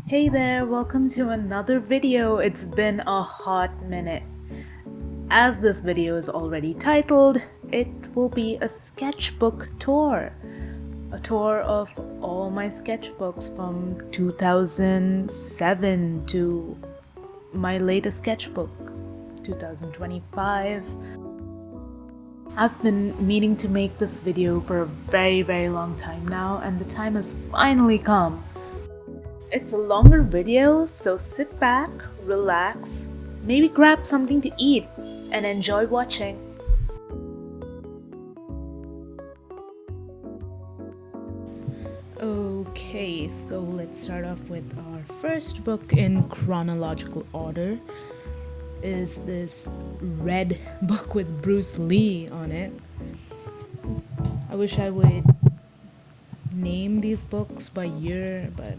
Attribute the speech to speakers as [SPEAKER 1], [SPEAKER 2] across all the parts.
[SPEAKER 1] Hey there, welcome to another video. It's been a hot minute. As this video is already titled, it will be a sketchbook tour. A tour of all my sketchbooks from 2007 to my latest sketchbook, 2025. I've been meaning to make this video for a very long time now, and the time has finally come. It's a longer video, so sit back, relax, maybe grab something to eat, and enjoy watching. Okay, so let's start off with our first book in chronological order. Is this red book with Bruce Lee on it. I wish I would name these books by year, but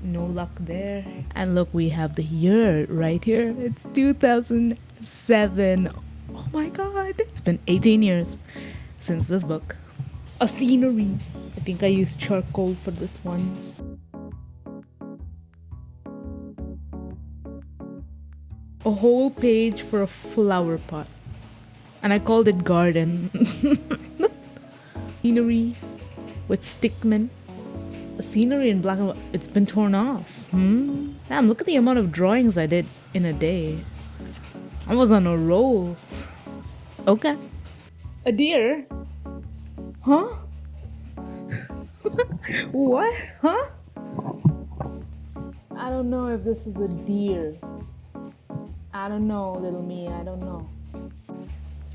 [SPEAKER 1] no luck there. And look, we have the year right here. It's 2007. Oh my god, it's been 18 years since this book. A scenery. I think I used charcoal for this one. A whole page for a flower pot, and I called it garden. Scenery with stickman. A scenery in black and white. It's been torn off. Damn, look at the amount of drawings I did in a day. I was on a roll. Okay. A deer? Huh? What? Huh? I don't know if this is a deer. I don't know, little me. I don't know.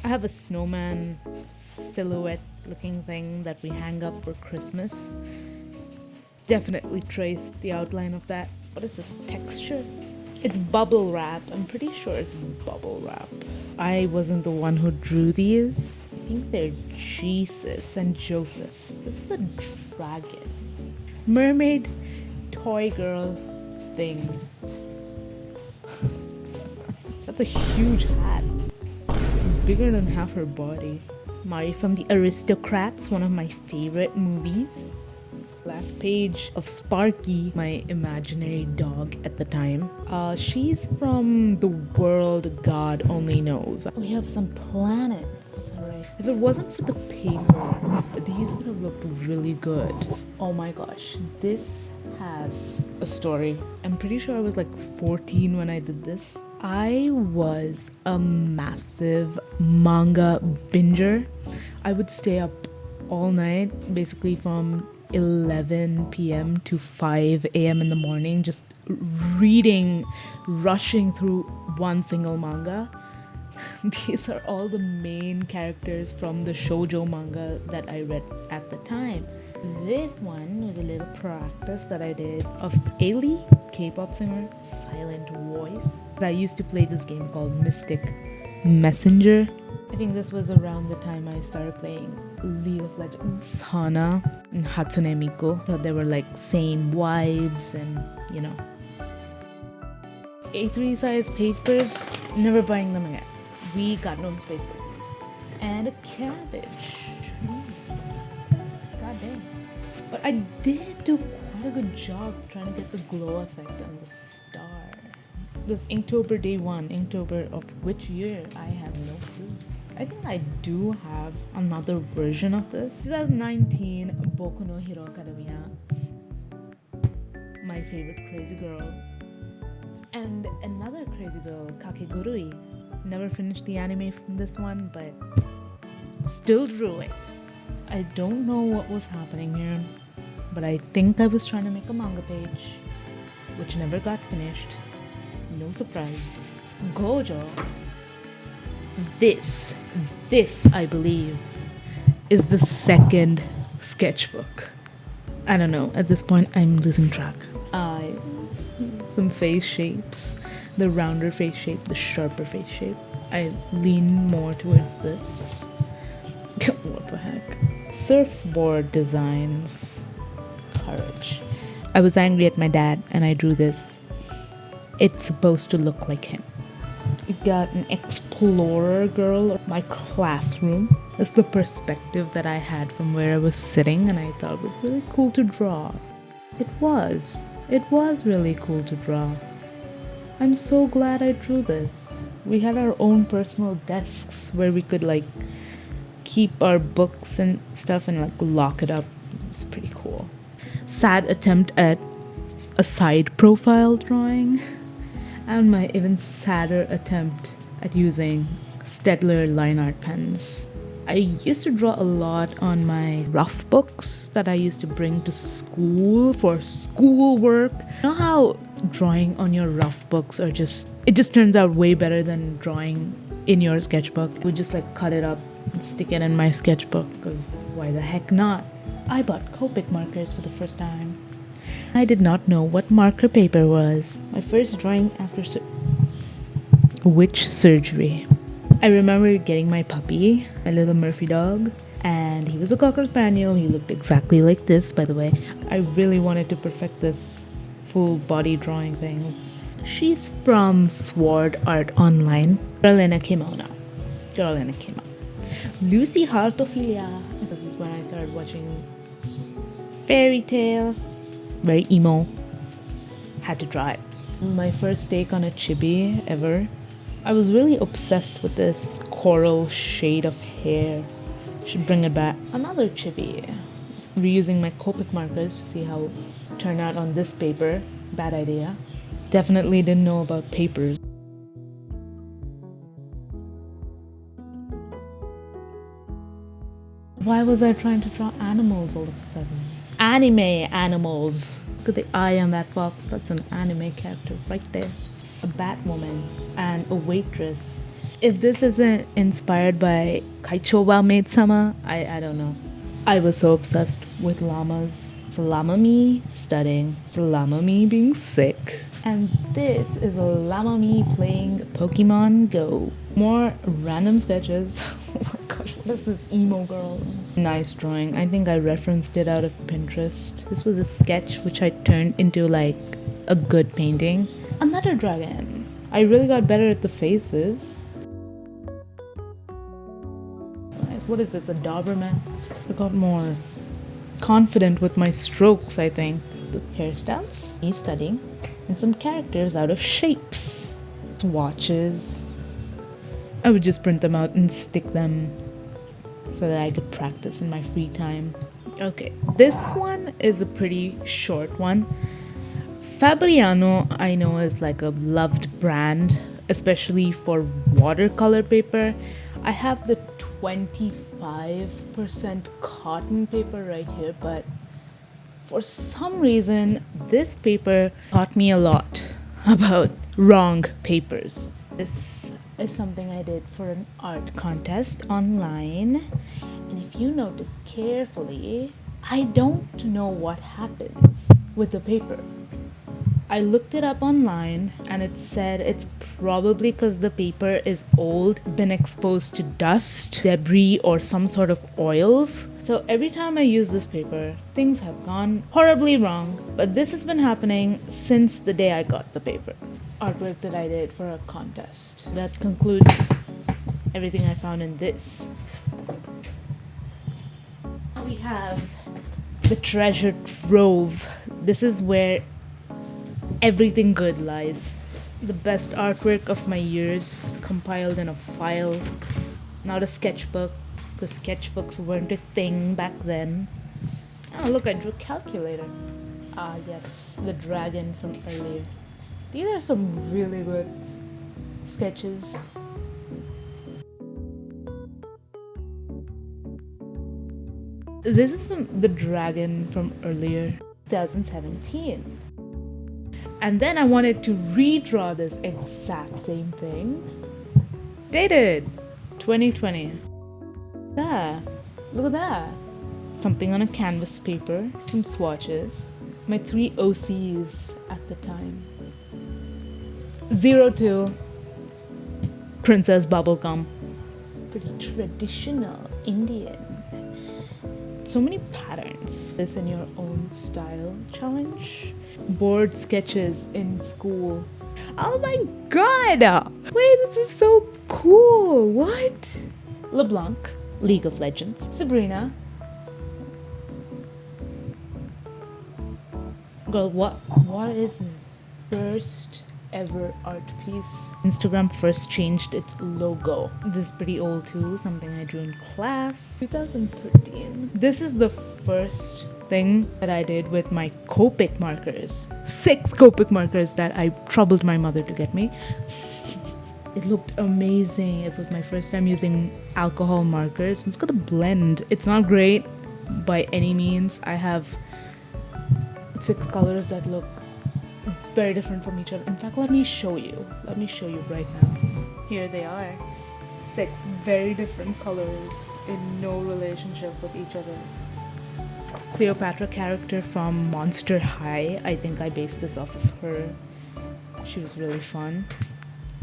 [SPEAKER 1] I have a snowman silhouette looking thing that we hang up for Christmas. Definitely traced the outline of that. What is this texture? It's bubble wrap. I'm pretty sure it's bubble wrap. I wasn't the one who drew these. I think they're Jesus and Joseph. This is a dragon. Mermaid toy girl thing. That's a huge hat. Bigger than half her body. Mari from the Aristocrats, one of my favorite movies. Last page of Sparky, my imaginary dog at the time. She's from the world God only knows. We have some planets. Alright. If it wasn't for the paper, these would have looked really good. Oh my gosh, this has a story. I'm pretty sure I was like 14 when I did this. I was a massive manga binger. I would stay up all night, basically from 11 p.m. to 5 a.m. in the morning, just reading, rushing through one single manga. These are all the main characters from the shoujo manga that I read at the time. This one was a little practice that I did of Ailey, K-pop singer, silent voice. I used to play this game called Mystic Messenger. I think this was around the time I started playing League of Legends, Hana and Hatsune Miku. So they were like same vibes and you know. A3 size papers, never buying them again. We got no space for these. And a cabbage. God damn. But I did do quite a good job trying to get the glow effect on the star. This Inktober Day 1, Inktober of which year? I have no clue. I think I do have another version of this. 2019, Boku no Hero Academia. My favorite crazy girl. And another crazy girl, Kakegurui. Never finished the anime from this one, but still drew it. I don't know what was happening here, but I think I was trying to make a manga page, which never got finished. No surprise. Gojo. This I believe is the second sketchbook. I don't know, at this point I'm losing track. Eyes, some face shapes, the rounder face shape, the sharper face shape. I lean more towards this. What the heck? Surfboard designs. Courage. I was angry at my dad and I drew this. It's supposed to look like him. We got an explorer girl. My classroom. That's the perspective that I had from where I was sitting, and I thought it was really cool to draw. It was. It was really cool to draw. I'm so glad I drew this. We had our own personal desks where we could like keep our books and stuff and like lock it up. It was pretty cool. Sad attempt at a side profile drawing, and my even sadder attempt at using Staedtler line art pens. I used to draw a lot on my rough books that I used to bring to school for schoolwork. You know how drawing on your rough books it just turns out way better than drawing in your sketchbook. I would just like cut it up and stick it in my sketchbook, because why the heck not? I bought Copic markers for the first time. I did not know what marker paper was. My first drawing after which surgery? I remember getting my puppy, my little Murphy dog, and he was a Cocker Spaniel. He looked exactly like this, by the way. I really wanted to perfect this full body drawing things. She's from Sword Art Online. Carolina Kimona. Lucy Heartophilia. This was when I started watching Fairy Tale. Very emo. Had to draw it. My first take on a chibi ever. I was really obsessed with this coral shade of hair. Should bring it back. Another chibi. Reusing my Copic markers to see how it turned out on this paper. Bad idea. Definitely didn't know about papers. Why was I trying to draw animals all of a sudden? Anime animals. Look at the eye on that fox. That's an anime character right there. A Batwoman and a waitress. If this isn't inspired by Kaicho wa Maid-sama, I don't know. I was so obsessed with llamas. It's a llama me studying. It's a llama me being sick. And this is a llama me playing Pokemon Go. More random sketches. Oh my gosh, what is this emo girl? Nice drawing. I think I referenced it out of Pinterest. This was a sketch which I turned into like a good painting. Another dragon. I really got better at the faces. Nice. What is this? A Doberman? I got more confident with my strokes, I think. The hairstyles, me studying, and some characters out of shapes. Swatches. I would just print them out and stick them so that I could practice in my free time. Okay, this one is a pretty short one. Fabriano, I know, is like a loved brand, especially for watercolor paper. I have the 25% cotton paper right here, but for some reason, this paper taught me a lot about wrong papers. This is something I did for an art contest online. And if you notice carefully, I don't know what happens with the paper. I looked it up online and it said it's probably because the paper is old, been exposed to dust, debris, or some sort of oils. So every time I use this paper, things have gone horribly wrong. But this has been happening since the day I got the paper. Artwork that I did for a contest. That concludes everything I found in this. We have the treasure trove. This is where everything good lies. The best artwork of my years compiled in a file, not a sketchbook, because sketchbooks weren't a thing back then. Oh, look, I drew a calculator. Ah, yes, the dragon from earlier. These are some really good sketches. This is from the dragon from earlier, 2017. And then I wanted to redraw this exact same thing. Dated 2020. Ah, look at that. Something on a canvas paper, some swatches. My 3 OCs at the time. 02 Princess Bubblegum. It's pretty traditional Indian. So many patterns. This in your own style challenge. Board sketches in school. Oh my god! Wait, this is so cool! What? LeBlanc, League of Legends. Sabrina. Girl, what is this? First ever art piece. Instagram first changed its logo. This is pretty old too, something I drew in class. 2013. This is the first thing that I did with my Copic markers. 6 Copic markers that I troubled my mother to get me. It looked amazing. It was my first time using alcohol markers. Look at the blend. It's not great by any means. I have 6 colors that look very different from each other. In fact, let me show you. Let me show you right now. Here they are. 6 very different colors in no relationship with each other. Cleopatra character from Monster High. I think I based this off of her. She was really fun.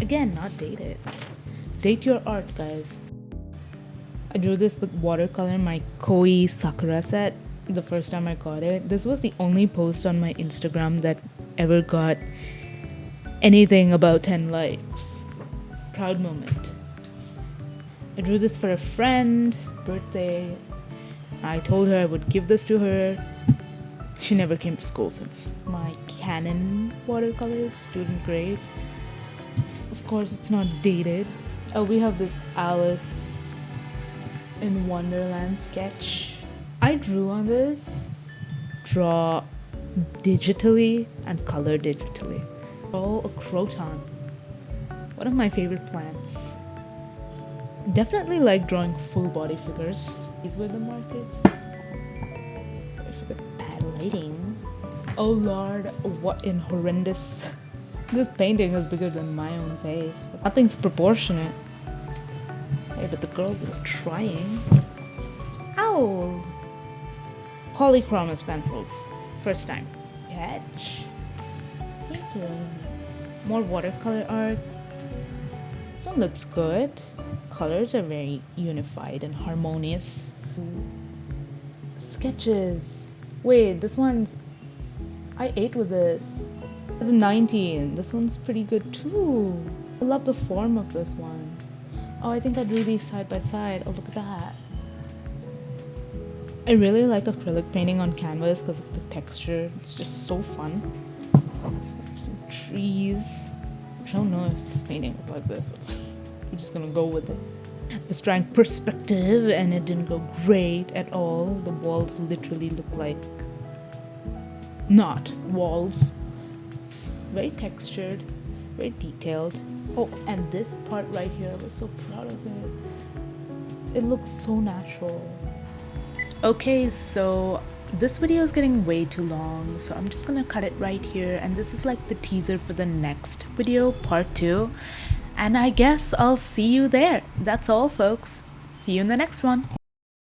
[SPEAKER 1] Again, not dated. Date your art, guys. I drew this with watercolor in my Koi Sakura set the first time I got it. This was the only post on my Instagram that ever got anything about 10 likes. Proud moment. I drew this for a friend, birthday. I told her I would give this to her. She never came to school since. My Canon watercolors, student grade. Of course, it's not dated. Oh, we have this Alice in Wonderland sketch. I drew on this. Draw digitally and color digitally. Oh, a croton. One of my favorite plants. Definitely like drawing full body figures. These were the markers. Sorry for the bad lighting. Oh lord, what in horrendous. This painting is bigger than my own face. But nothing's proportionate. Hey, but the girl was trying. Ow! Polychromos pencils. First time. Catch. Painting. More watercolor art. This one looks good. Colors are very unified and harmonious. Sketches. Wait, this one's... I ate with this. This is 19. This one's pretty good too. I love the form of this one. Oh, I think I drew these side by side. Oh, look at that. I really like acrylic painting on canvas because of the texture. It's just so fun. Some trees. I don't know if this painting was like this. I'm just gonna go with it. I was trying perspective and it didn't go great at all. The walls literally look like not walls. It's very textured, very detailed. Oh, and this part right here, I was so proud of it. It looks so natural. Okay, so this video is getting way too long, so I'm just gonna cut it right here, and this is like the teaser for the next video, part 2, and I guess I'll see you there. That's all, folks. See you in the next one.